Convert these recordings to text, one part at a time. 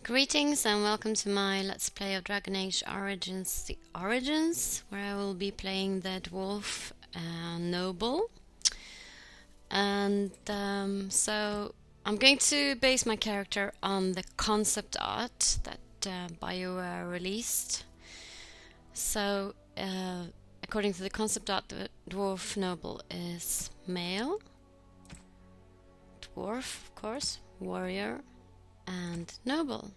Greetings and welcome to my Let's Play of Dragon Age Origins, the Origins, where I will be playing the Dwarf Noble. And so I'm going to base my character on the concept art that BioWare released. So according to the concept art, the Dwarf Noble is male, dwarf of course, warrior, and noble.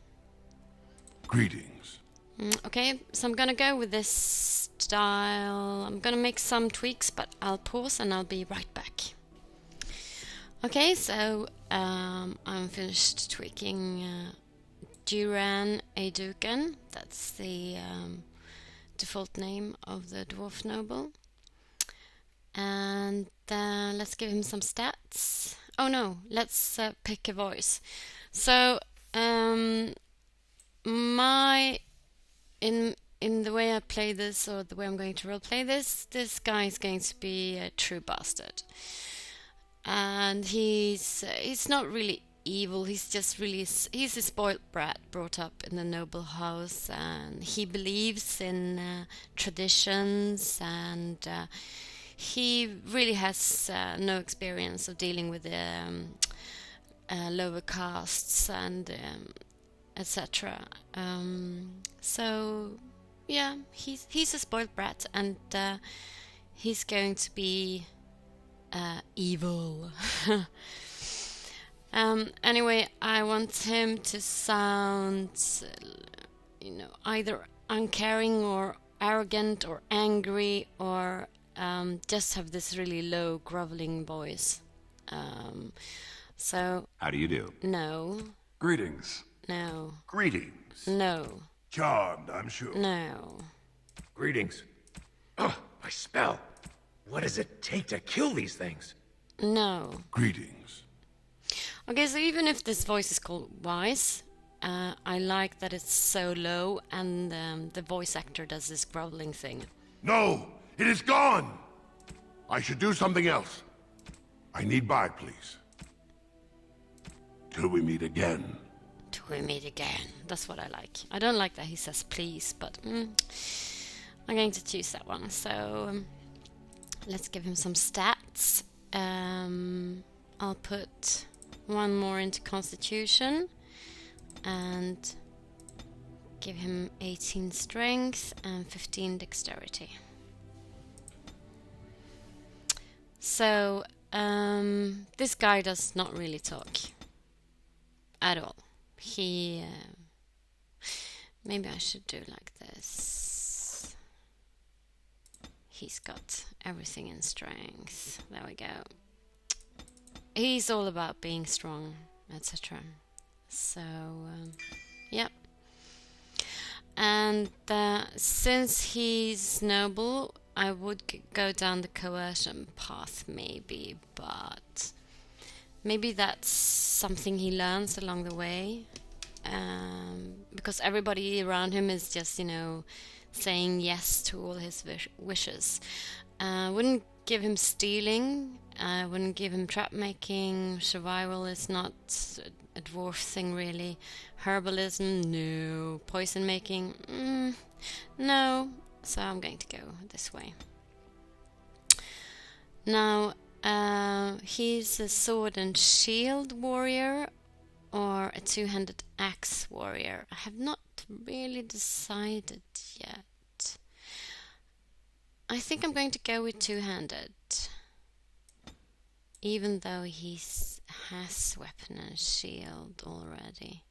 Greetings. Okay, so I'm gonna go with this style. I'm gonna make some tweaks, but I'll pause and I'll be right back. Okay, so I'm finished tweaking Dwarf Aeducan. That's the default name of the Dwarf Noble. And let's give him some stats. Oh no, let's pick a voice. So, in the way I play this, or the way I'm going to roleplay this guy is going to be a true bastard, and he's not really evil. He's a spoiled brat brought up in a noble house, and he believes in traditions, and he really has no experience of dealing with lower castes and etc. So yeah, he's a spoiled brat, and he's going to be evil. Anyway, I want him to sound, either uncaring or arrogant or angry, or just have this really low groveling voice. So How do you do? no, Greetings. no, Greetings. no, Charmed, I'm sure. no. Greetings. Oh, my spell. What does it take to kill these things? No. Greetings. Okay, so even if this voice is called Wise, I like that it's so low, and the voice actor does this groveling thing. No, it is gone. I should do something else. I need by, please. Till we meet again. Till we meet again. That's what I like. I don't like that he says please, but I'm going to choose that one. So let's give him some stats. I'll put one more into Constitution and give him 18 Strength and 15 Dexterity. So this guy does not really talk at all. He maybe I should do like this. He's got everything in strength. There we go. He's all about being strong, etc. So yep. And since he's noble, I would go down the coercion path maybe, but maybe that's something he learns along the way, because everybody around him is just, saying yes to all his wishes. Wouldn't give him stealing, wouldn't give him trap making. Survival is not a dwarf thing really. Herbalism, no. Poison making, no. So I'm going to go this way. Now, he's a sword and shield warrior or a two-handed axe warrior. I have not really decided yet. I think I'm going to go with two-handed, even though he has weapon and shield already.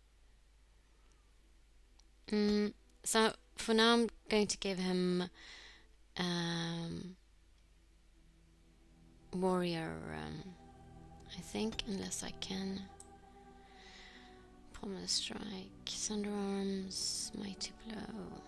So for now I'm going to give him warrior, I think, unless I can. Pommel strike, thunder arms, mighty blow.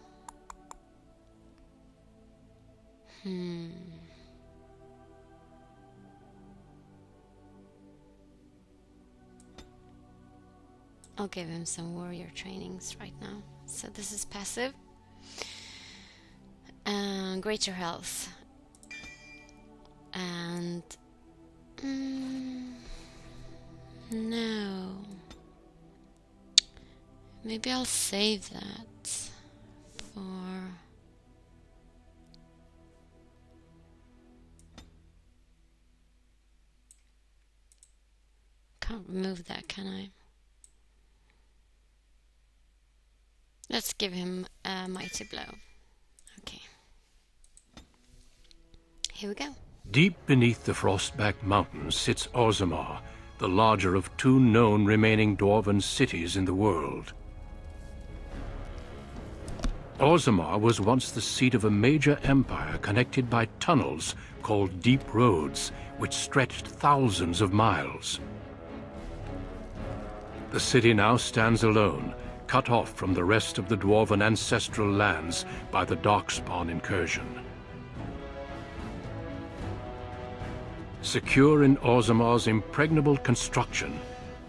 I'll give him some warrior trainings right now. So this is passive. Greater health. And no. Maybe I'll save that for... Can't remove that, can I? Let's give him a mighty blow. Okay. Here we go. Deep beneath the Frostback Mountains sits Orzammar, the larger of two known remaining dwarven cities in the world. Orzammar was once the seat of a major empire connected by tunnels called deep roads, which stretched thousands of miles. The city now stands alone, cut off from the rest of the dwarven ancestral lands by the Darkspawn incursion. Secure in Orzammar's impregnable construction,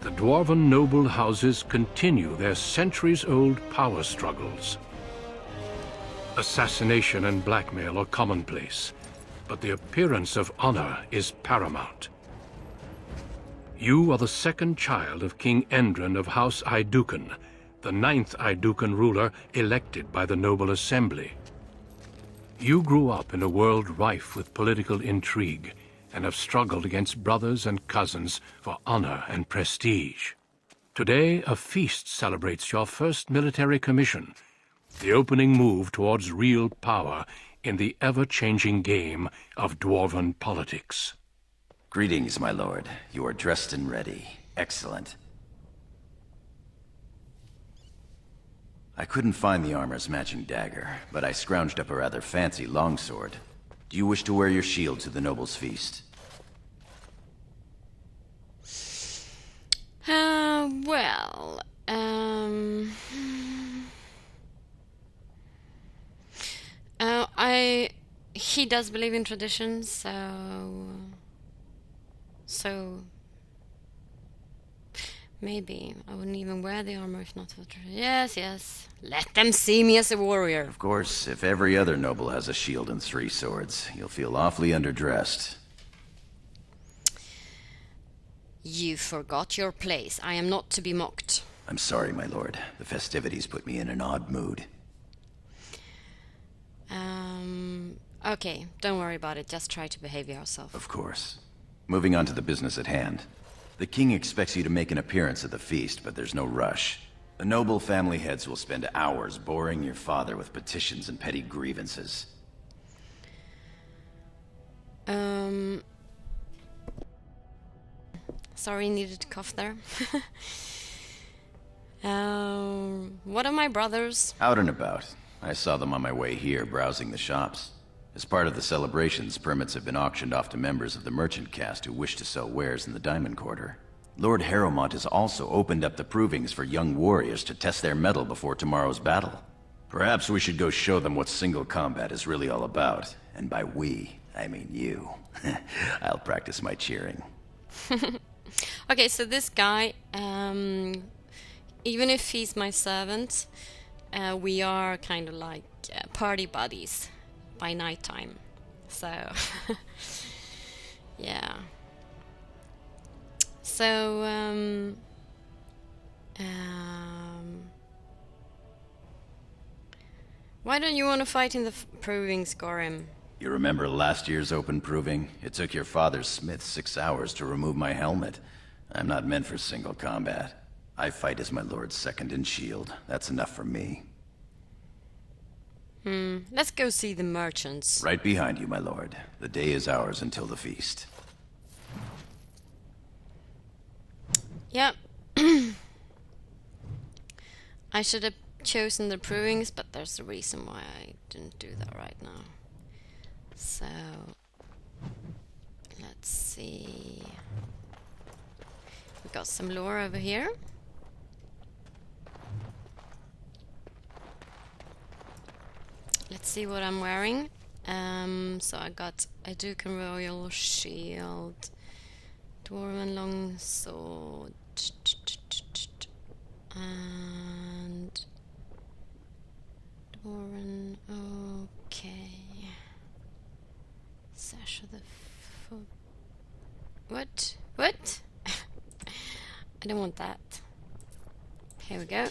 the dwarven noble houses continue their centuries-old power struggles. Assassination and blackmail are commonplace, but the appearance of honor is paramount. You are the second child of King Endrin of House Aeducan, the 9th Aeducan ruler elected by the Noble Assembly. You grew up in a world rife with political intrigue, and have struggled against brothers and cousins for honor and prestige. Today, a feast celebrates your first military commission, the opening move towards real power in the ever-changing game of dwarven politics. Greetings, my lord. You are dressed and ready. Excellent. I couldn't find the armor's matching dagger, but I scrounged up a rather fancy longsword. Do you wish to wear your shield to the noble's feast? Well, he does believe in tradition, so maybe I wouldn't even wear the armor if not for tradition. Yes. Let them see me as a warrior. Of course, if every other noble has a shield and 3 swords, you'll feel awfully underdressed. You forgot your place. I am not to be mocked. I'm sorry, my lord. The festivities put me in an odd mood. Okay, don't worry about it. Just try to behave yourself. Of course. Moving on to the business at hand. The king expects you to make an appearance at the feast, but there's no rush. The noble family heads will spend hours boring your father with petitions and petty grievances. Sorry, needed to cough there. What are my brothers? Out and about. I saw them on my way here, browsing the shops. As part of the celebrations, permits have been auctioned off to members of the merchant caste who wish to sell wares in the Diamond Quarter. Lord Harrowmont has also opened up the provings for young warriors to test their mettle before tomorrow's battle. Perhaps we should go show them what single combat is really all about. And by we, I mean you. I'll practice my cheering. Okay, so this guy, even if he's my servant, we are kind of like party buddies by nighttime. So, yeah. So, why don't you want to fight in the proving, Scorim? You remember last year's open proving? It took your father's smith 6 hours to remove my helmet. I'm not meant for single combat. I fight as my lord's second in shield. That's enough for me. Let's go see the merchants. Right behind you, my lord. The day is ours until the feast. Yep. I should have chosen the provings, but there's a reason why I didn't do that right now. So, let's see. We got some lore over here. Let's see what I'm wearing. So I got Aeducan Royal Shield, Dwarven Longsword, and Dwarven. Okay. Sash of the foot. What? I don't want that. Here we go.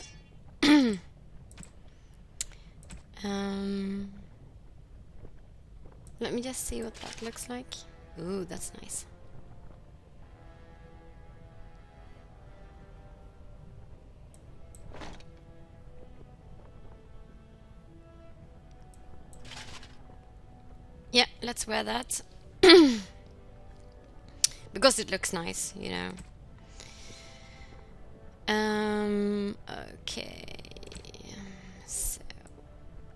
Let me just see what that looks like. Ooh, that's nice. Yeah, let's wear that. Because it looks nice, you know. Okay. So,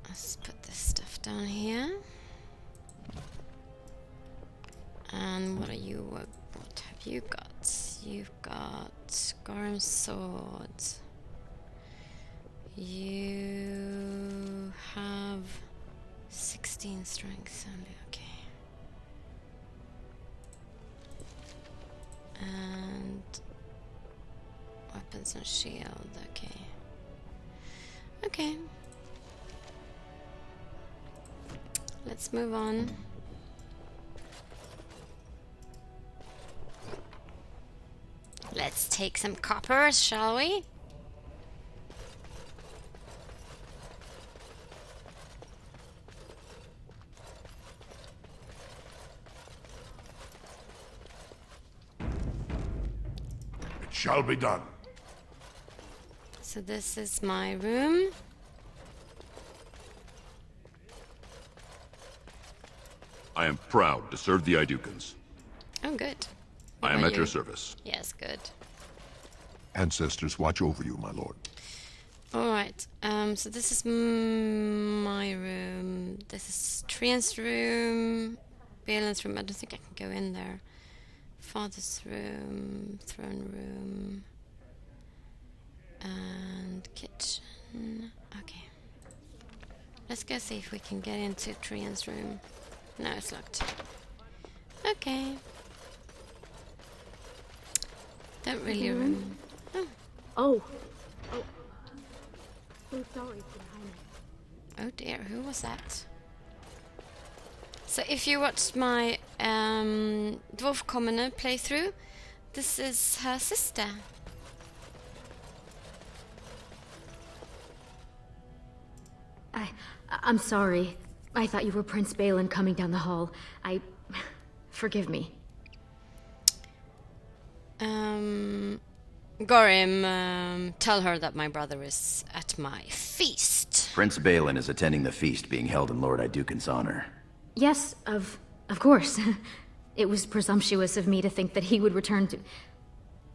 let's put this stuff down here. And what are you? What have you got? You've got Scarm Sword. You have 16 strength only, okay. And weapons and shield, okay. Okay. Let's move on. Let's take some coppers, shall we? It shall be done. So this is my room. I am proud to serve the Aeducans. Oh, good. I What am about at your you? service. Yes, good. Ancestors watch over you, my lord. Alright, so this is my room. This is Trian's room. Balin's room. I don't think I can go in there. Father's room. Throne room. And kitchen. Okay. Let's go see if we can get into Trian's room. No, it's locked. Okay. Don't really remember. Oh. So sorry, Your Highness. Oh dear, who was that? So if you watched my Dwarf Commoner playthrough, this is her sister. I'm sorry. I thought you were Prince Balin coming down the hall. Forgive me. Gorim, tell her that my brother is at my feast. Prince Balin is attending the feast being held in Lord Aeducan's honor. Yes, of course. It was presumptuous of me to think that he would return to...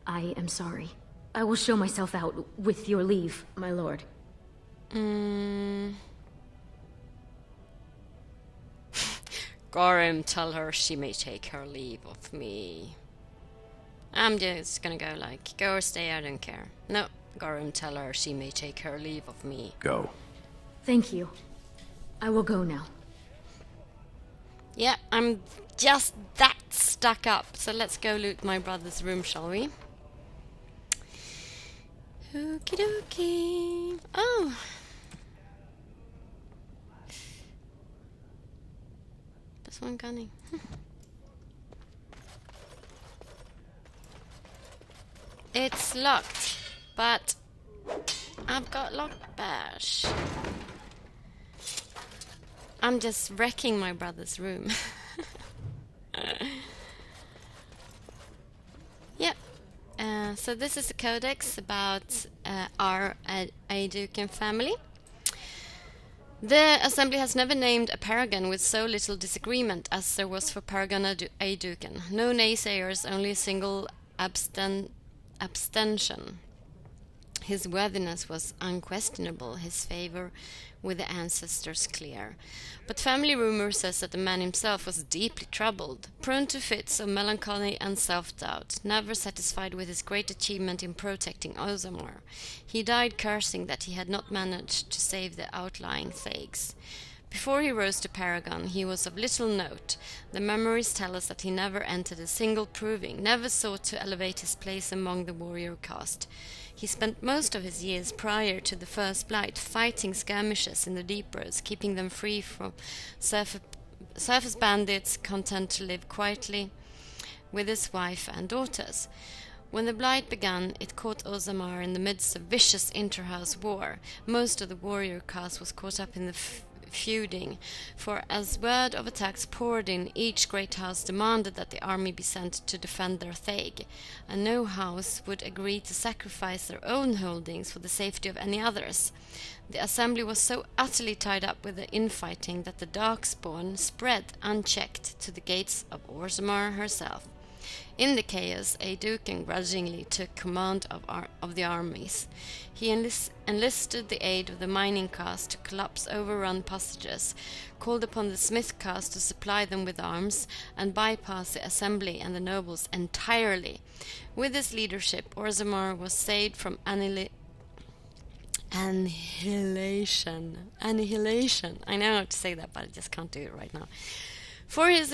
I am sorry. I will show myself out with your leave, my lord. Gorim, tell her she may take her leave of me. I'm just gonna go like, go or stay, I don't care. No, Gorim, tell her she may take her leave of me. Go. Thank you. I will go now. Yeah, I'm just that stuck up. So let's go loot my brother's room, shall we? Okie dokie. Oh. There's one gunning. It's locked, but I've got lock bash. I'm just wrecking my brother's room. Yep. So this is a codex about our Aeducan family. The assembly has never named a paragon with so little disagreement as there was for Paragon Aeducan. No naysayers, only a single abstention. His worthiness was unquestionable, his favor with the ancestors clear. But family rumor says that the man himself was deeply troubled, prone to fits of melancholy and self-doubt, never satisfied with his great achievement in protecting Orzammar. He died cursing that he had not managed to save the outlying thags. Before he rose to Paragon, he was of little note. The memories tell us that he never entered a single proving, never sought to elevate his place among the warrior caste. He spent most of his years prior to the First Blight fighting skirmishes in the deep roads, keeping them free from surface bandits, content to live quietly with his wife and daughters. When the Blight began, it caught Orzammar in the midst of vicious inter-house war. Most of the warrior caste was caught up in the feuding, for as word of attacks poured in, each great house demanded that the army be sent to defend their theg, and no house would agree to sacrifice their own holdings for the safety of any others. The assembly was so utterly tied up with the infighting that the darkspawn spread unchecked to the gates of Orzammar herself. In the chaos, Aeducan grudgingly took command of the armies. He enlisted the aid of the mining caste to collapse overrun passages, called upon the smith caste to supply them with arms, and bypass the assembly and the nobles entirely. With his leadership, Orzammar was saved from annihilation. I know how to say that, but I just can't do it right now. For his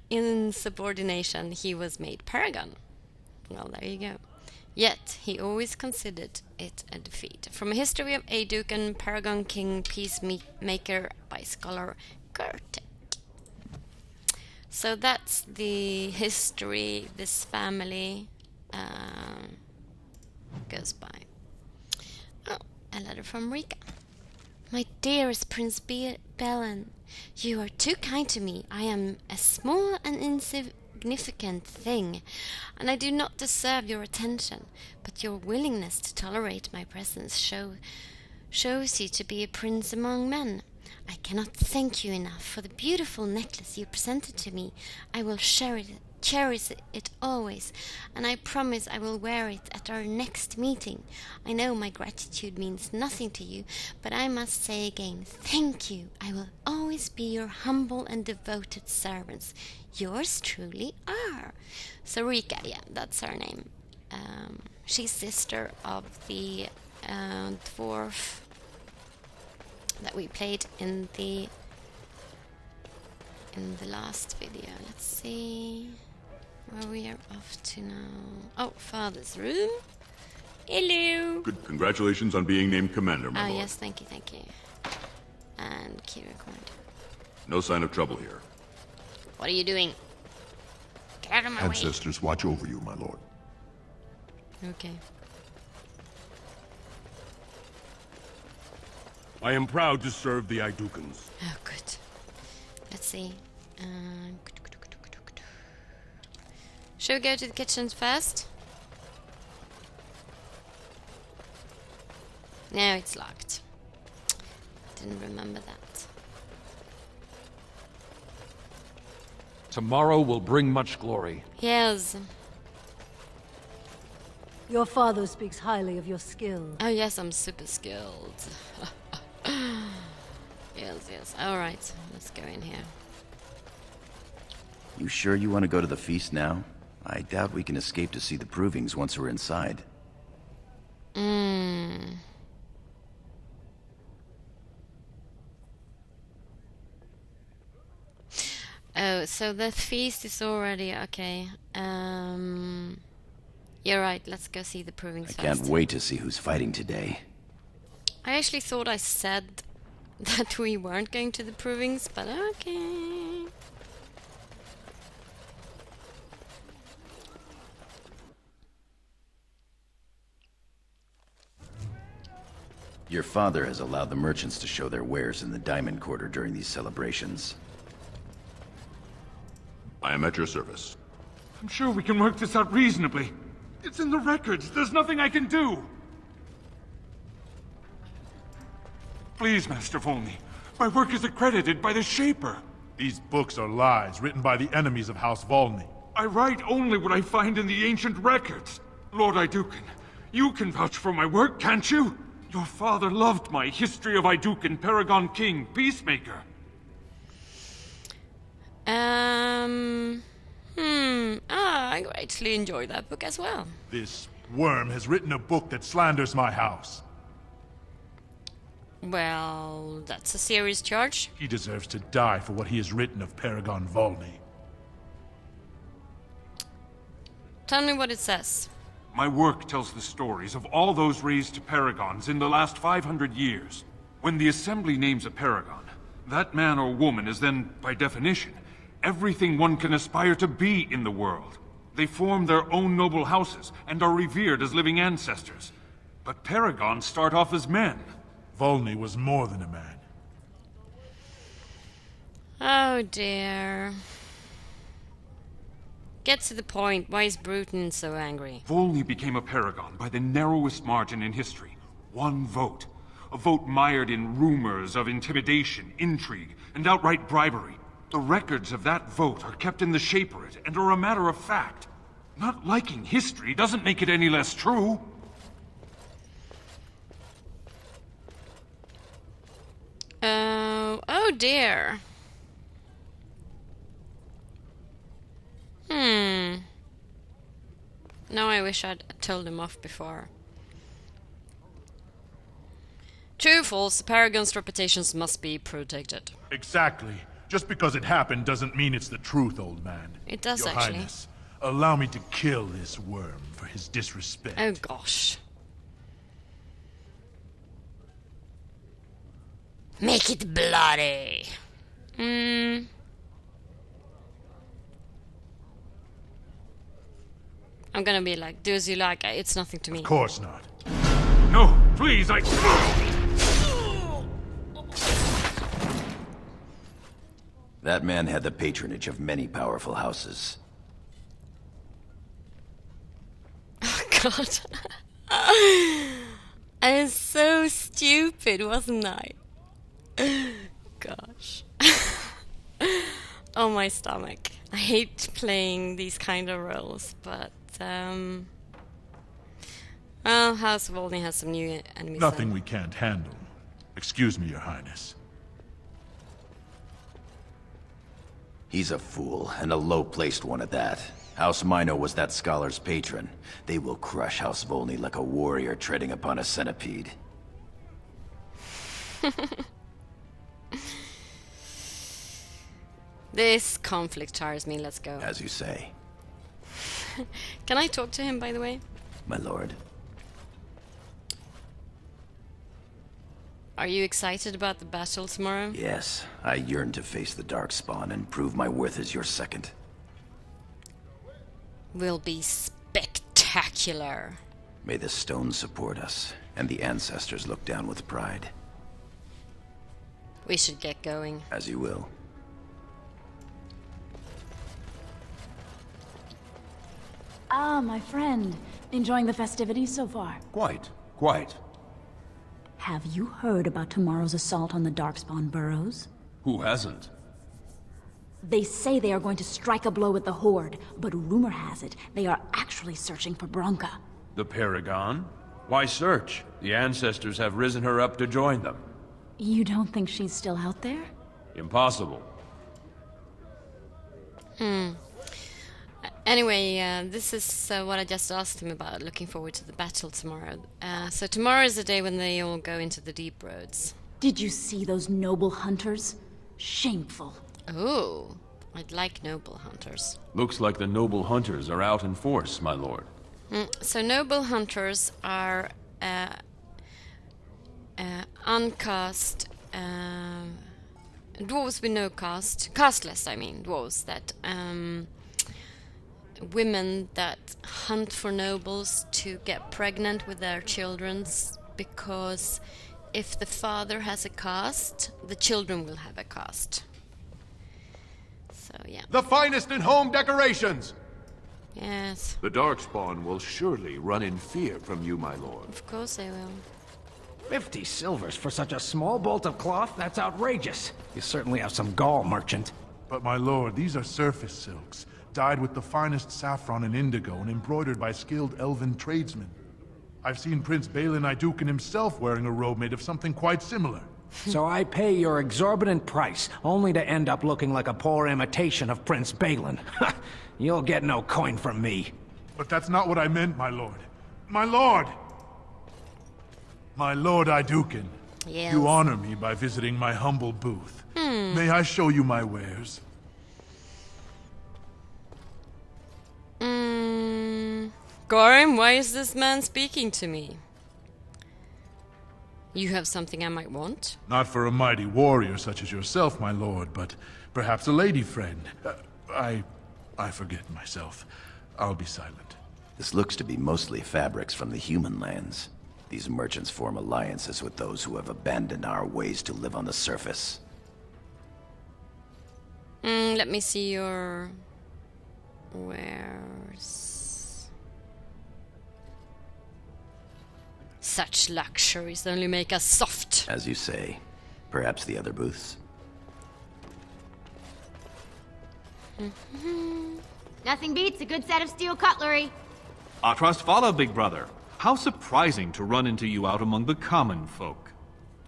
insubordination, he was made paragon. Well, there you go. Yet, he always considered it a defeat. From a history of Aeducan, paragon king, peacemaker, by scholar Gertek. So that's the history this family goes by. Oh, a letter from Rika. My dearest Prince Belen, you are too kind to me. I am a small and insignificant thing, and I do not deserve your attention, but your willingness to tolerate my presence shows you to be a prince among men. I cannot thank you enough for the beautiful necklace you presented to me. I will cherish it always, and I promise I will wear it at our next meeting. I know my gratitude means nothing to you, but I must say again, thank you. I will always be your humble and devoted servants. Yours truly are. So Rika, yeah, that's her name. She's sister of the dwarf that we played in the last video. Let's see where we are off to now. Oh, father's room. Hello. Good. Congratulations on being named commander, my lord. Yes, thank you. And key record. No sign of trouble here. What are you doing? Get out of my way. Ancestors watch over you, my lord. Okay. I am proud to serve the Aeducans. Oh, good. Let's see. Should we go to the kitchen first? No, it's locked. Didn't remember that. Tomorrow will bring much glory. Yes. Your father speaks highly of your skill. Oh yes, I'm super skilled. Yes. Alright, let's go in here. You sure you want to go to the feast now? I doubt we can escape to see the provings once we're inside. Oh, so the feast is already okay. You're right, let's go see the provings first. I can't wait to see who's fighting today. I actually thought I said that we weren't going to the provings, but okay. Your father has allowed the merchants to show their wares in the Diamond Quarter during these celebrations. I am at your service. I'm sure we can work this out reasonably. It's in the records. There's nothing I can do. Please, Master Volney. My work is accredited by the Shaper. These books are lies written by the enemies of House Volney. I write only what I find in the ancient records. Lord Aeducan, you can vouch for my work, can't you? Your father loved my History of Aeducan, Paragon King, Peacemaker. I greatly enjoy that book as well. This worm has written a book that slanders my house. Well, that's a serious charge. He deserves to die for what he has written of Paragon Volney. Tell me what it says. My work tells the stories of all those raised to paragons in the last 500 years. When the Assembly names a paragon, that man or woman is then, by definition, everything one can aspire to be in the world. They form their own noble houses and are revered as living ancestors. But paragons start off as men. Volney was more than a man. Oh dear. Get to the point. Why is Bruton so angry? Volney became a paragon by the narrowest margin in history. 1 vote. A vote mired in rumors of intimidation, intrigue, and outright bribery. The records of that vote are kept in the Shaperate and are a matter of fact. Not liking history doesn't make it any less true. Oh dear. No, I wish I'd told him off before. True or false, the Paragon's reputations must be protected. Exactly. Just because it happened doesn't mean it's the truth, old man. It does, Your actually. Highness, allow me to kill this worm for his disrespect. Oh gosh. Make it bloody. I'm gonna be like, do as you like, it's nothing to me. Of course not. No, please, That man had the patronage of many powerful houses. Oh god. I was so stupid, wasn't I? Gosh. Oh, my stomach. I hate playing these kind of roles, but well, House of Olney has some new enemies. Nothing we can't handle. Excuse me, Your Highness. He's a fool, and a low-placed one at that. House Minor was that scholar's patron. They will crush House Volney like a warrior treading upon a centipede. This conflict tires me, let's go. As you say. Can I talk to him, by the way? My lord. Are you excited about the battle tomorrow? Yes, I yearn to face the Darkspawn and prove my worth as your second. Will be spectacular. May the stones support us, and the ancestors look down with pride. We should get going. As you will. Ah, my friend. Enjoying the festivities so far? Quite. Have you heard about tomorrow's assault on the Darkspawn burrows? Who hasn't? They say they are going to strike a blow at the Horde, but rumor has it they are actually searching for Bronca. The Paragon? Why search? The ancestors have risen her up to join them. You don't think she's still out there? Impossible. Anyway, this is what I just asked him about, looking forward to the battle tomorrow. So tomorrow is the day when they all go into the deep roads. Did you see those noble hunters? Shameful. Oh, I'd like noble hunters. Looks like the noble hunters are out in force, my lord. So noble hunters are uncast dwarves with no caste, casteless, I mean, dwarves that women that hunt for nobles to get pregnant with their children, because if the father has a caste, the children will have a caste. So yeah. The finest in home decorations! Yes. The Darkspawn will surely run in fear from you, my lord. Of course they will. 50 silvers for such a small bolt of cloth? That's outrageous. You certainly have some gall, merchant. But my lord, these are surface silks, dyed with the finest saffron and indigo and embroidered by skilled elven tradesmen. I've seen Prince Balin Aeducan himself wearing a robe made of something quite similar. So I pay your exorbitant price, only to end up looking like a poor imitation of Prince Balin. You'll get no coin from me. But that's not what I meant, my lord. My lord! My lord Aeducan. Yes. You honor me by visiting my humble booth. May I show you my wares? Gorim, why is this man speaking to me? You have something I might want? Not for a mighty warrior such as yourself, my lord, but perhaps a lady friend. I forget myself. I'll be silent. This looks to be mostly fabrics from the human lands. These merchants form alliances with those who have abandoned our ways to live on the surface. Let me see your wares. Such luxuries only make us soft. As you say. Perhaps the other booths? Nothing beats a good set of steel cutlery. Atras follow, big brother. How surprising to run into you out among the common folk.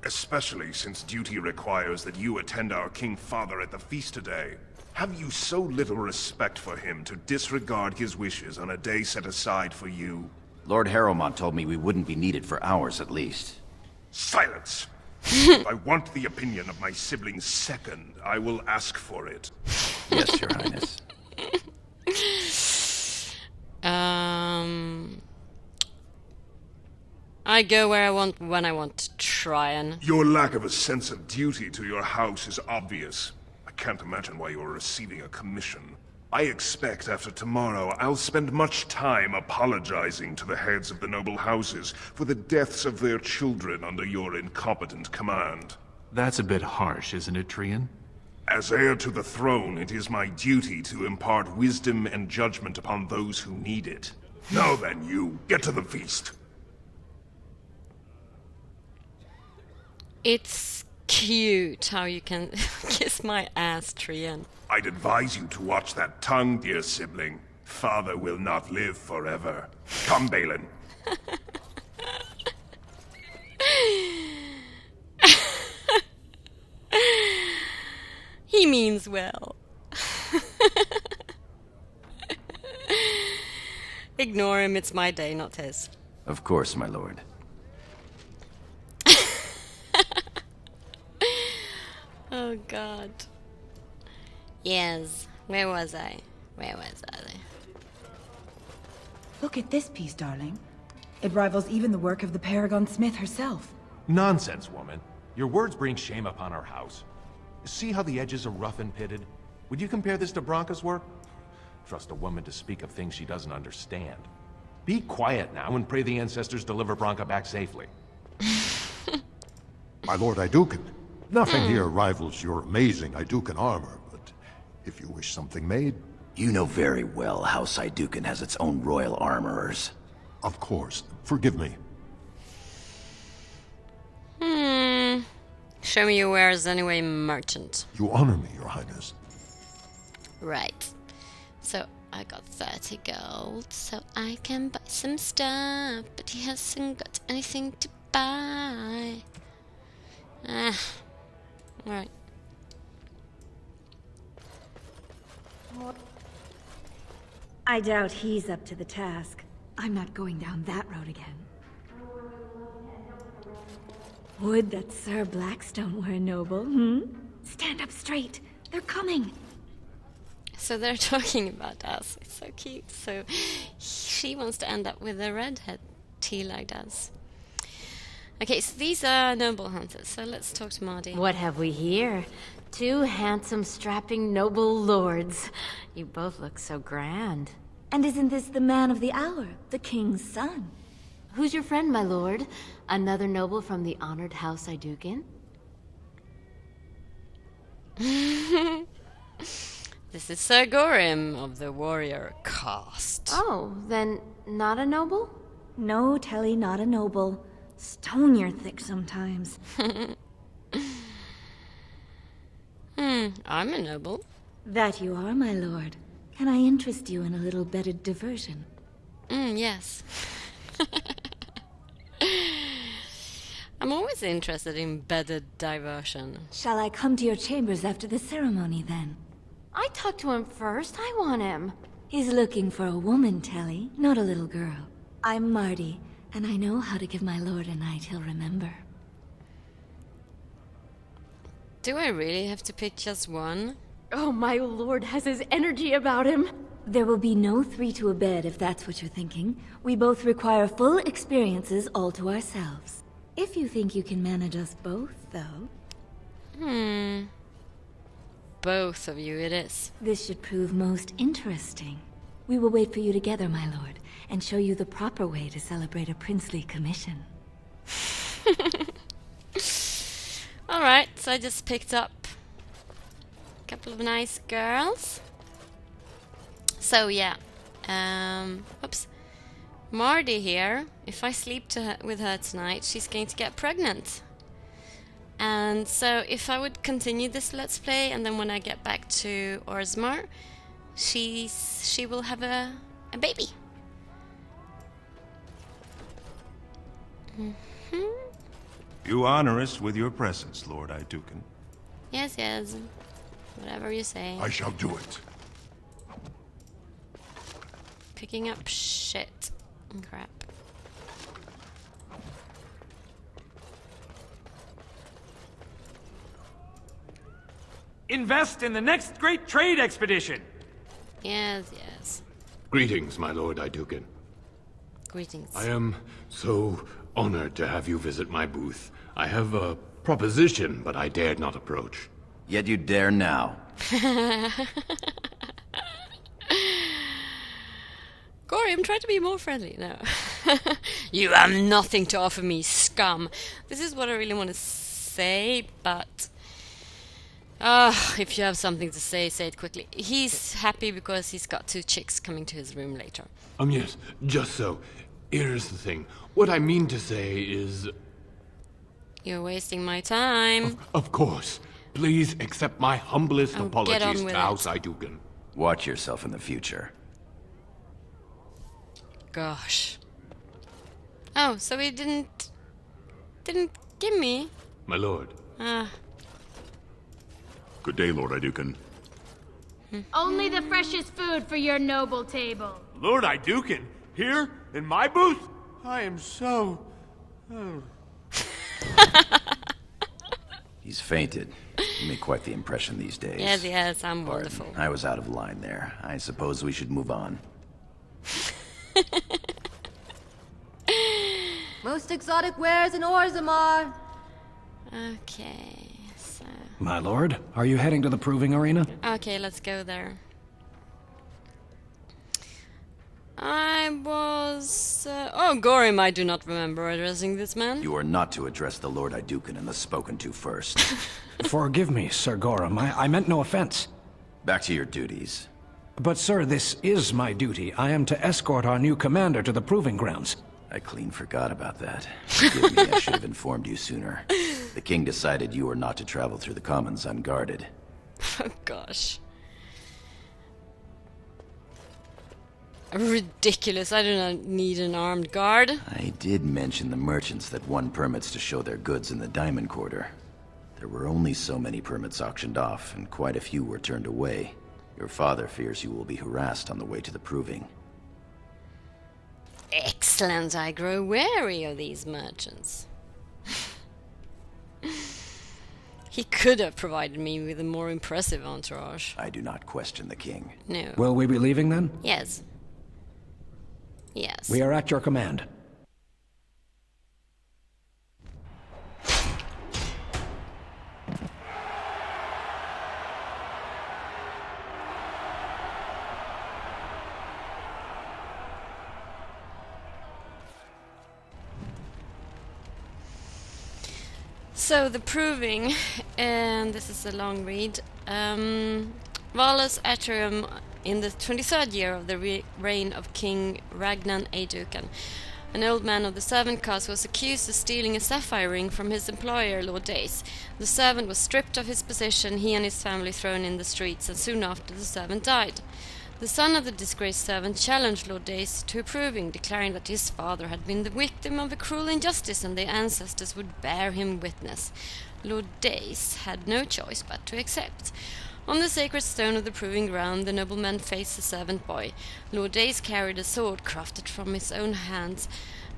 Especially since duty requires that you attend our King Father at the feast today. Have you so little respect for him to disregard his wishes on a day set aside for you? Lord Harrowmont told me we wouldn't be needed for hours at least. Silence! If I want the opinion of my siblings second, I will ask for it. Yes, Your Highness. I go where I want, when I want to try and... Your lack of a sense of duty to your house is obvious. I can't imagine why you are receiving a commission. I expect after tomorrow I'll spend much time apologizing to the heads of the noble houses for the deaths of their children under your incompetent command. That's a bit harsh, isn't it, Trian? As heir to the throne, it is my duty to impart wisdom and judgment upon those who need it. Now then, you, get to the feast. It's cute how you can kiss my ass, Trian. I'd advise you to watch that tongue, dear sibling. Father will not live forever. Come, Balin. He means well. Ignore him, it's my day, not his. Of course, my lord. Oh god. Yes. Where was I? Look at this piece, darling. It rivals even the work of the Paragon Smith herself. Nonsense, woman. Your words bring shame upon our house. See how the edges are rough and pitted? Would you compare this to Branca's work? Trust a woman to speak of things she doesn't understand. Be quiet now and pray the ancestors deliver Branca back safely. My lord Aeducan, nothing here rivals your amazing Aeducan armor, but if you wish something made... You know very well House Aeducan has its own royal armorers. Of course. Forgive me. Show me your wares anyway, merchant. You honor me, your highness. Right. So I got 30 gold, so I can buy some stuff, but he hasn't got anything to buy. Alright. I doubt he's up to the task. I'm not going down that road again. Would that Sir Blackstone were a noble, Stand up straight. They're coming. So they're talking about us. It's so cute. So she wants to end up with a redhead, T-like does. Okay, so these are noble hunters. So let's talk to Marty. What have we here? Two handsome, strapping noble lords. You both look so grand. And isn't this the man of the hour, the king's son? Who's your friend, my lord? Another noble from the honored House Aeducan? This is Sir Gorim of the warrior caste. Oh, then not a noble? No, Telly, not a noble. Stone you're thick sometimes. I'm a noble. That you are, my lord. Can I interest you in a little bedded diversion? Yes. I'm always interested in bedded diversion. Shall I come to your chambers after the ceremony, then? I talked to him first. I want him. He's looking for a woman, Telly, not a little girl. I'm Marty, and I know how to give my lord a night he'll remember. Do I really have to pick just one? Oh, my lord has his energy about him. There will be no 3 to a bed, if that's what you're thinking. We both require full experiences all to ourselves. If you think you can manage us both, though. Both of you it is. This should prove most interesting. We will wait for you together, my lord, and show you the proper way to celebrate a princely commission. Alright, so I just picked up a couple of nice girls. So yeah, oops. Marty here, if I sleep with her tonight, she's going to get pregnant. And so if I would continue this Let's Play, and then when I get back to Orzammar, she will have a baby. You honor us with your presence, Lord Aeducan. Yes, yes. Whatever you say. I shall do it. Picking up shit and crap. Invest in the next great trade expedition! Yes, yes. Greetings, my Lord Aeducan. Greetings. I am so honored to have you visit my booth. I have a proposition, but I dared not approach. Yet you dare now. Gory, I'm trying to be more friendly now. You have nothing to offer me, scum. This is what I really want to say, but... if you have something to say it quickly. He's happy because he's got 2 chicks coming to his room later. Yes, just so. Here's the thing. What I mean to say is... You're wasting my time. Of course. Please accept my humblest apologies to House it. Aeducan. Watch yourself in the future. Gosh. Oh, so he didn't give me? My lord. Good day, Lord Aeducan. Only the freshest food for your noble table. Lord Aeducan? Here? In my booth? I am so... He's fainted. You make quite the impression these days. Yes, yes, I'm Pardon. wonderful. I was out of line there. I suppose we should move on. Most exotic wares in Orzammar. Okay, so... My lord, are you heading to the proving arena? Okay, let's go there. I was... oh, Gorim, I do not remember addressing this man. You are not to address the Lord Aeducan and the spoken to first. Forgive me, Sir Gorim. I meant no offense. Back to your duties. But sir, this is my duty. I am to escort our new commander to the proving grounds. I clean forgot about that. Forgive me, I should have informed you sooner. The king decided you were not to travel through the commons unguarded. Oh, gosh. Ridiculous. I do not need an armed guard. I did mention the merchants that won permits to show their goods in the Diamond Quarter. There were only so many permits auctioned off, and quite a few were turned away. Your father fears you will be harassed on the way to the proving. Excellent. I grow wary of these merchants. He could have provided me with a more impressive entourage. I do not question the king. No. Will we be leaving then? Yes. Yes. We are at your command. So the proving, and this is a long read. Valus Atrium, in the 23rd year of the reign of King Ragnan Aeducan, an old man of the servant caste was accused of stealing a sapphire ring from his employer, Lord Dace. The servant was stripped of his position, he and his family thrown in the streets, and soon after the servant died. The son of the disgraced servant challenged Lord Dace to a proving, declaring that his father had been the victim of a cruel injustice and their ancestors would bear him witness. Lord Dace had no choice but to accept. On the sacred stone of the proving ground, the nobleman faced the servant boy. Lord Dace carried a sword crafted from his own hands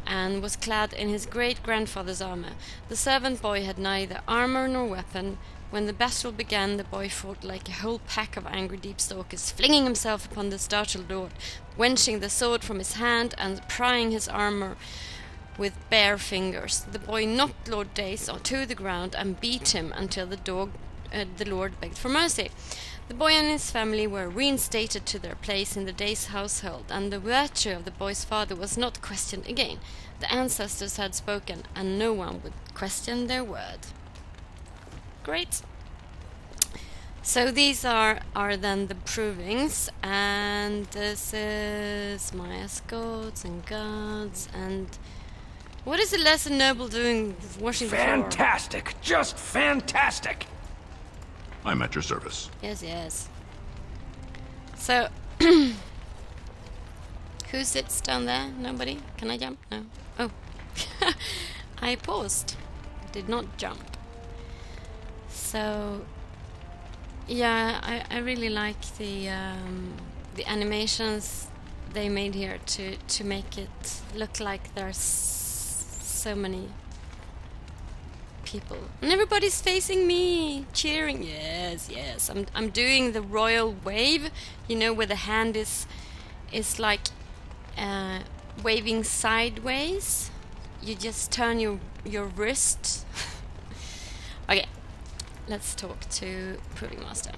and was clad in his great-grandfather's armor. The servant boy had neither armor nor weapon. When the battle began, the boy fought like a whole pack of angry deep-stalkers, flinging himself upon the startled lord, wrenching the sword from his hand and prying his armor with bare fingers. The boy knocked Lord Dace to the ground and beat him until the the Lord begged for mercy. The boy and his family were reinstated to their place in the day's household, and the virtue of the boy's father was not questioned again. The ancestors had spoken, and no one would question their word. Great. So these are then the provings, and this is my escorts and guards, and what is the lesser noble doing washing the floor? Fantastic! Just fantastic! I'm at your service. Yes, yes. So, who sits down there? Nobody? Can I jump? No. Oh. I paused. Did not jump. So, yeah, I really like the animations they made here to make it look like there's so many people, and everybody's facing me, cheering. Yes, yes. I'm doing the royal wave, you know, where the hand is like waving sideways. You just turn your wrist. Okay, let's talk to Proving Master.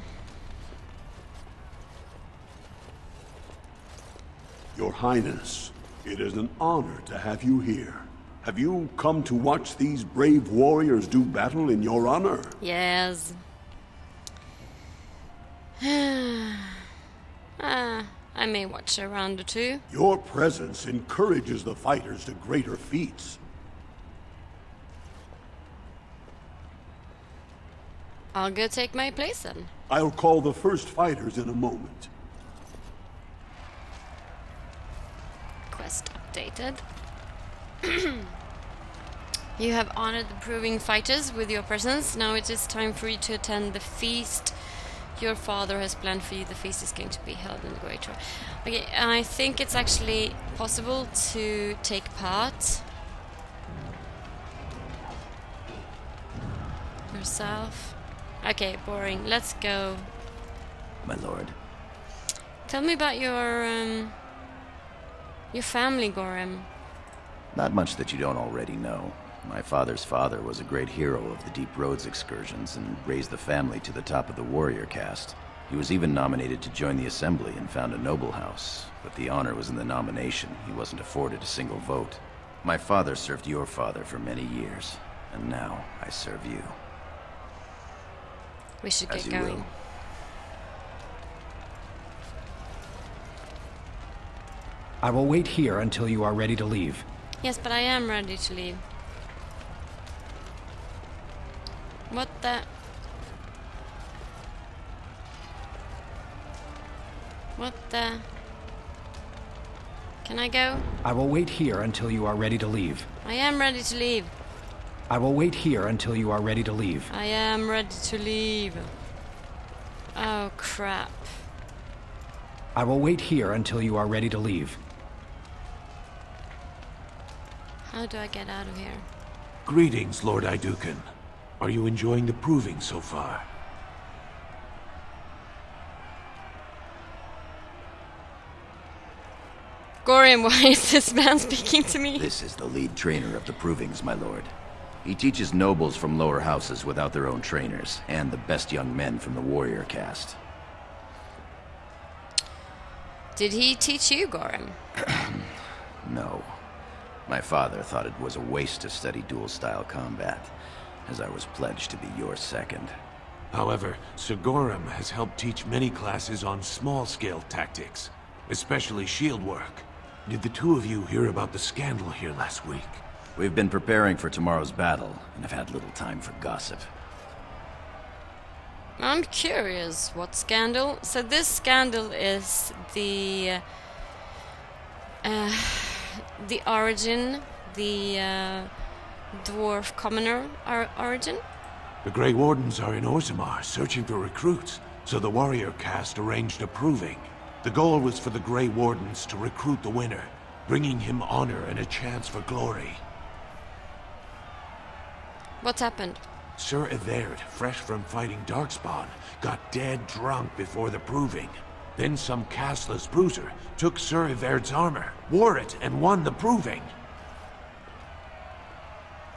Your Highness, it is an honor to have you here. Have you come to watch these brave warriors do battle in your honor? Yes. I may watch a round or two. Your presence encourages the fighters to greater feats. I'll go take my place then. I'll call the first fighters in a moment. Quest updated. You have honored the proving fighters with your presence. Now it is time for you to attend the feast your father has planned for you. The feast is going to be held in the Great Hall. Okay, I think it's actually possible to take part. Yourself. Okay, boring. Let's go. My lord. Tell me about your family, Gorham. Not much that you don't already know. My father's father was a great hero of the Deep Roads excursions and raised the family to the top of the warrior caste. He was even nominated to join the assembly and found a noble house, but the honor was in the nomination. He wasn't afforded a single vote. My father served your father for many years, and now I serve you. We should As get you going. will. I will wait here until you are ready to leave. Yes, but I am ready to leave. What the? What the? Can I go? I will wait here until you are ready to leave. I am ready to leave. I will wait here until you are ready to leave. I am ready to leave. Oh, crap. I will wait here until you are ready to leave. How do I get out of here? Greetings, Lord Aeducan. Are you enjoying the proving so far? Gorian, why is this man speaking to me? This is the lead trainer of the provings, my lord. He teaches nobles from lower houses without their own trainers, and the best young men from the warrior caste. Did he teach you, Gorham? No. My father thought it was a waste to study dual-style combat, as I was pledged to be your second. However, Sir Gorham has helped teach many classes on small-scale tactics, especially shield work. Did the two of you hear about the scandal here last week? We've been preparing for tomorrow's battle, and have had little time for gossip. I'm curious, what scandal? So this scandal is the origin, the dwarf commoner origin? The Grey Wardens are in Orzammar, searching for recruits, so the warrior caste arranged a proving. The goal was for the Grey Wardens to recruit the winner, bringing him honor and a chance for glory. What happened? Sir Everd, fresh from fighting Darkspawn, got dead drunk before the proving. Then some casteless bruiser took Sir Everd's armor, wore it, and won the proving.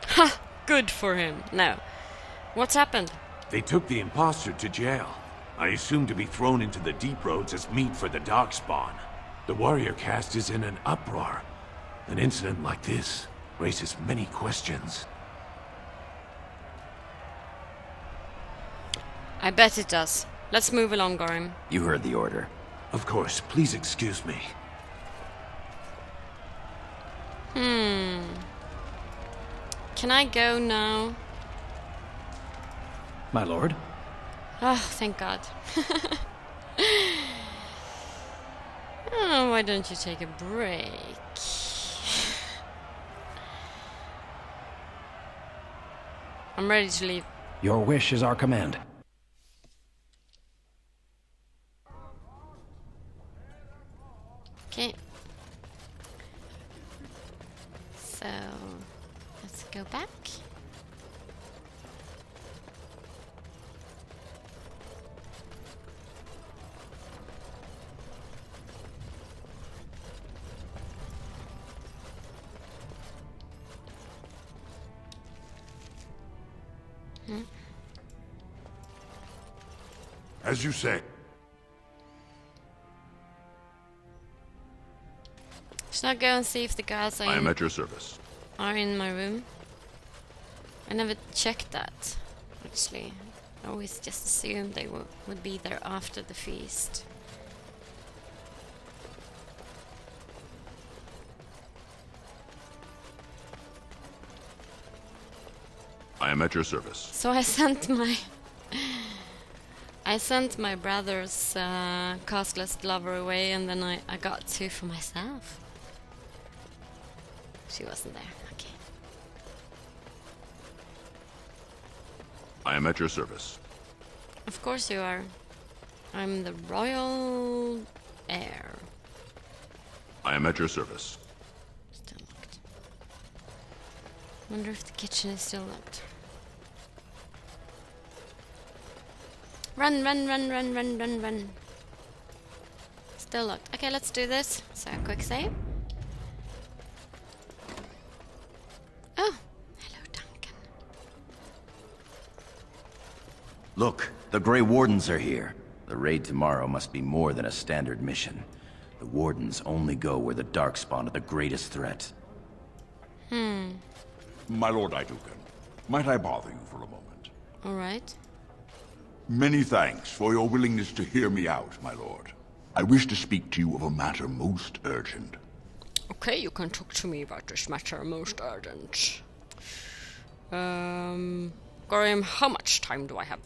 Ha! Good for him. Now, what's happened? They took the imposter to jail. I assume to be thrown into the deep roads as meat for the darkspawn. The warrior caste is in an uproar. An incident like this raises many questions. I bet it does. Let's move along, Gorim. You heard the order. Of course, please excuse me. Can I go now? My lord? Oh, thank God. Oh, why don't you take a break? I'm ready to leave. Your wish is our command. Okay. So, let's go back. As you say. Should I go and see if the guards I am at your service. are in my room? I never checked that, actually. I always just assumed they would be there after the feast. I am at your service. So I sent my brother's castless lover away, and then I got two for myself. She wasn't there. Okay. I am at your service. Of course you are. I'm the royal heir. I am at your service. Still locked. Wonder if the kitchen is still locked. Run, run, run, run, run, run, run. Still locked. Okay, let's do this. So, quick save. Oh, hello, Duncan. Look, the Grey Wardens are here. The raid tomorrow must be more than a standard mission. The Wardens only go where the Darkspawn are the greatest threat. My Lord Aeducan, might I bother you for a moment? All right. Many thanks for your willingness to hear me out, my lord. I wish to speak to you of a matter most urgent. Okay, you can talk to me about this matter most urgent. Gorim, how much time do I have?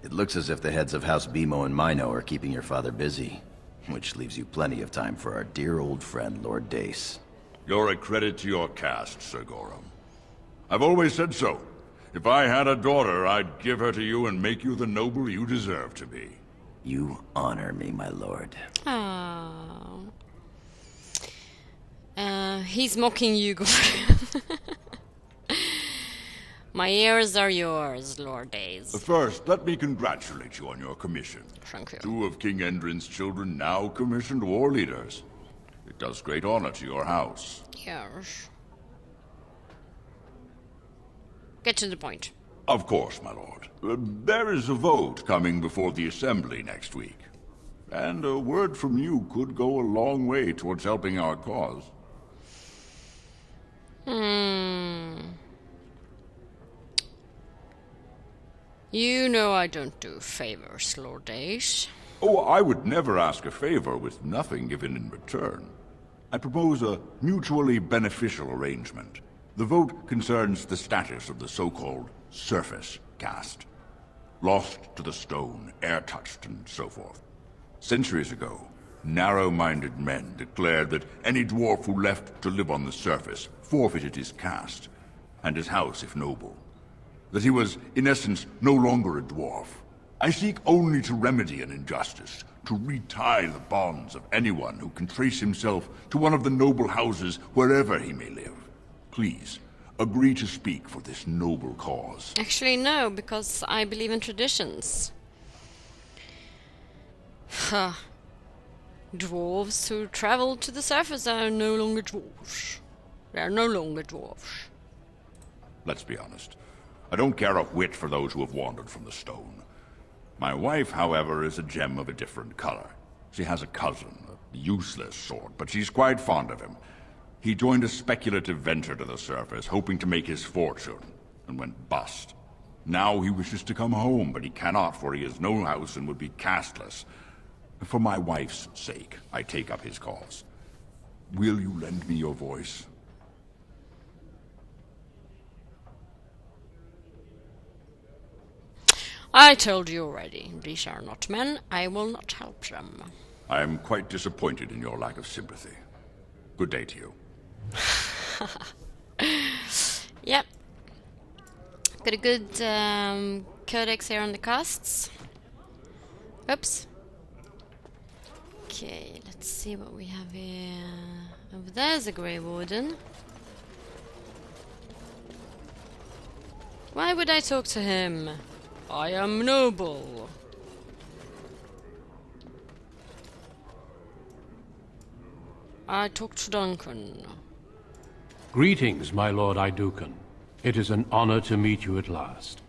It looks as if the heads of House Bimo and Mino are keeping your father busy, which leaves you plenty of time for our dear old friend, Lord Dace. You're a credit to your caste, Sir Gorim. I've always said so. If I had a daughter, I'd give her to you and make you the noble you deserve to be. You honor me, my lord. Oh. He's mocking you, Gorim. My ears are yours, Lord Dace. First, let me congratulate you on your commission. Thank you. 2 of King Endrin's children now commissioned war leaders. It does great honor to your house. Yes. Get to the point. Of course, my lord. There is a vote coming before the Assembly next week. And a word from you could go a long way towards helping our cause. You know I don't do favors, Lord Dace. Oh, I would never ask a favor with nothing given in return. I propose a mutually beneficial arrangement. The vote concerns the status of the so-called surface caste. Lost to the stone, air-touched, and so forth. Centuries ago, narrow-minded men declared that any dwarf who left to live on the surface forfeited his caste, and his house if noble. That he was, in essence, no longer a dwarf. I seek only to remedy an injustice, to retie the bonds of anyone who can trace himself to one of the noble houses wherever he may live. Please, agree to speak for this noble cause. Actually, no, because I believe in traditions. Dwarves who travel to the surface are no longer dwarves. They are no longer dwarves. Let's be honest. I don't care a whit for those who have wandered from the stone. My wife, however, is a gem of a different color. She has a cousin, a useless sort, but she's quite fond of him. He joined a speculative venture to the surface, hoping to make his fortune, and went bust. Now he wishes to come home, but he cannot, for he has no house and would be castless. For my wife's sake, I take up his cause. Will you lend me your voice? I told you already, these are not men. I will not help them. I am quite disappointed in your lack of sympathy. Good day to you. Yep. Got a good codex here on the costs. Oops. Okay, let's see what we have here. Over there's a Grey Warden. Why would I talk to him? I am noble. I talk to Duncan. Greetings, my lord Aeducan. It is an honor to meet you at last.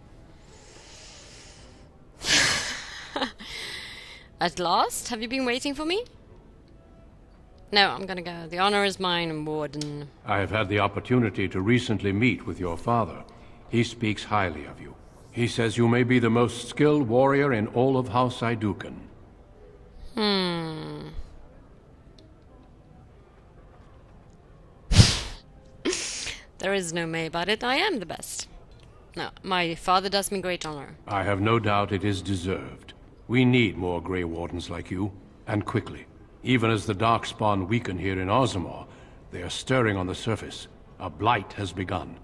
At last? Have you been waiting for me? No, I'm gonna go. The honor is mine, Warden. I have had the opportunity to recently meet with your father. He speaks highly of you. He says you may be the most skilled warrior in all of House Aeducan. There is no may about it. I am the best. No, my father does me great honor. I have no doubt it is deserved. We need more Grey Wardens like you, and quickly. Even as the Darkspawn weaken here in Orzammar, they are stirring on the surface. A blight has begun.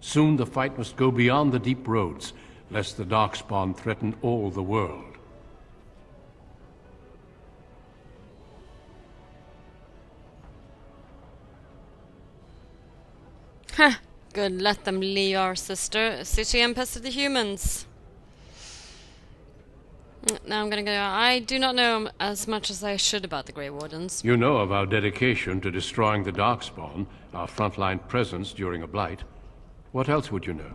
Soon the fight must go beyond the deep roads, lest the Darkspawn threaten all the world. Huh. Good, let them leave our city and pester the humans. Now I'm gonna go. I do not know as much as I should about the Grey Wardens. You know of our dedication to destroying the Darkspawn, our frontline presence during a blight. What else would you know?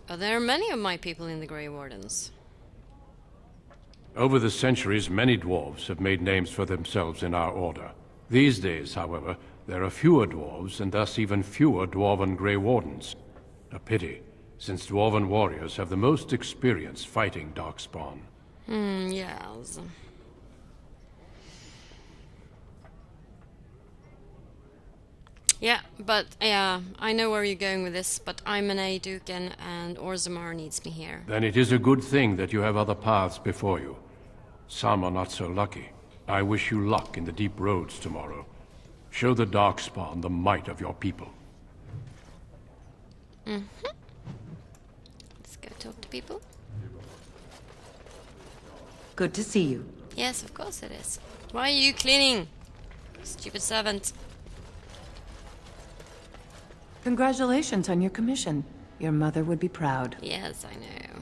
There are many of my people in the Grey Wardens. Over the centuries, many dwarves have made names for themselves in our order. These days, however, there are fewer dwarves and thus even fewer dwarven Grey Wardens. A pity, since dwarven warriors have the most experience fighting Darkspawn. Yes. Yeah, but I know where you're going with this, but I'm an Aeducan and Orzammar needs me here. Then it is a good thing that you have other paths before you. Some are not so lucky. I wish you luck in the deep roads tomorrow. Show the Darkspawn the might of your people. Let's go talk to people. Good to see you. Yes, of course it is. Why are you cleaning? Stupid servant. Congratulations on your commission. Your mother would be proud. Yes, I know.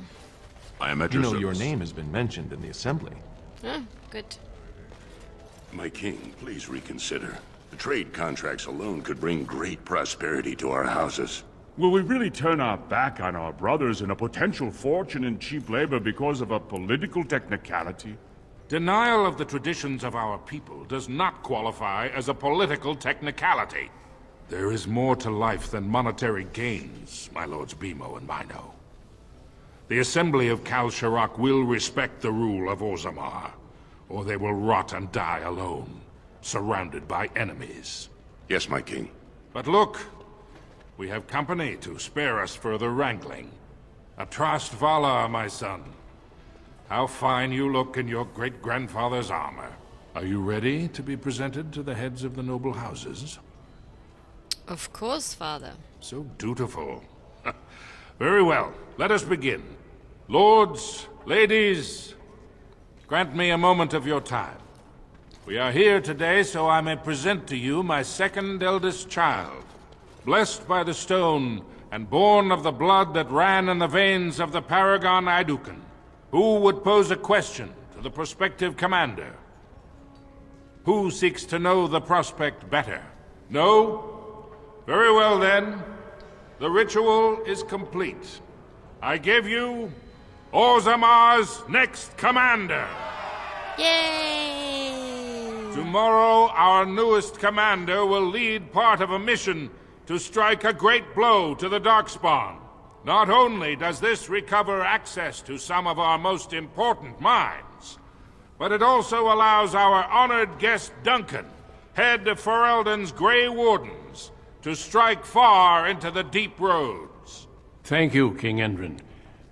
I am at your service. Your name has been mentioned in the assembly. Oh, good. My king, please reconsider. The trade contracts alone could bring great prosperity to our houses. Will we really turn our back on our brothers and a potential fortune in cheap labor because of a political technicality? Denial of the traditions of our people does not qualify as a political technicality. There is more to life than monetary gains, my lords Bimo and Mino. The Assembly of Kal Sharok will respect the rule of Orzammar, or they will rot and die alone, surrounded by enemies. Yes, my king. But look, we have company to spare us further wrangling. Atrast Vala, my son. How fine you look in your great-grandfather's armor. Are you ready to be presented to the heads of the noble houses? Of course, father. So dutiful. Very well, let us begin. Lords, ladies, grant me a moment of your time. We are here today so I may present to you my second eldest child, blessed by the stone and born of the blood that ran in the veins of the Paragon Aeducan. Who would pose a question to the prospective commander? Who seeks to know the prospect better? No? Very well then. the ritual is complete. I give you Orzammar's next commander. Yay! Tomorrow, our newest commander will lead part of a mission to strike a great blow to the Darkspawn. Not only does this recover access to some of our most important mines, but it also allows our honored guest Duncan, head of Ferelden's Grey Wardens, to strike far into the deep roads. Thank you, King Endrin.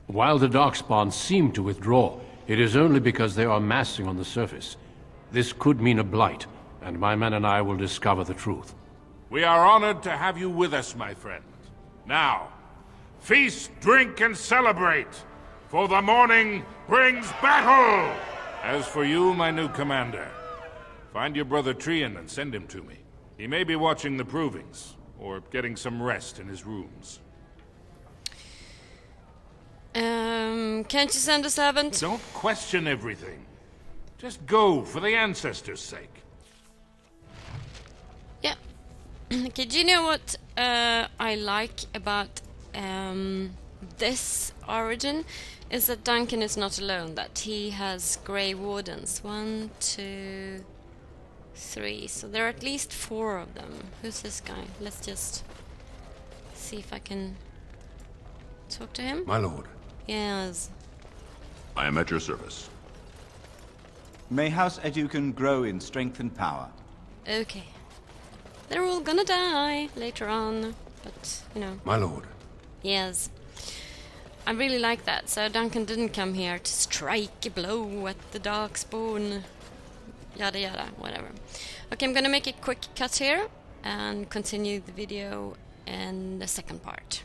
While the Darkspawn seem to withdraw, it is only because they are massing on the surface. This could mean a blight, and my men and I will discover the truth. We are honored to have you with us, my friend. Now, feast, drink, and celebrate, for the morning brings battle! As for you, my new commander, find your brother Trian and send him to me. He may be watching the provings, or getting some rest in his rooms. Can't you send a servant? Don't question everything. Just go for the ancestors' sake. Yeah. Okay, do you know what I like about this origin? Is that Duncan is not alone, that he has Grey Wardens. 1, 2, 3. So there are at least 4 of them. Who's this guy? Let's just see if I can talk to him. My lord. Yes. I am at your service. May House Aeducan grow in strength and power. Okay. They're all gonna die later on, but, you know. My lord. Yes. I really like that. So Duncan didn't come here to strike a blow at the Darkspawn. Yada yada, whatever. Okay, I'm gonna make a quick cut here and continue the video in the second part.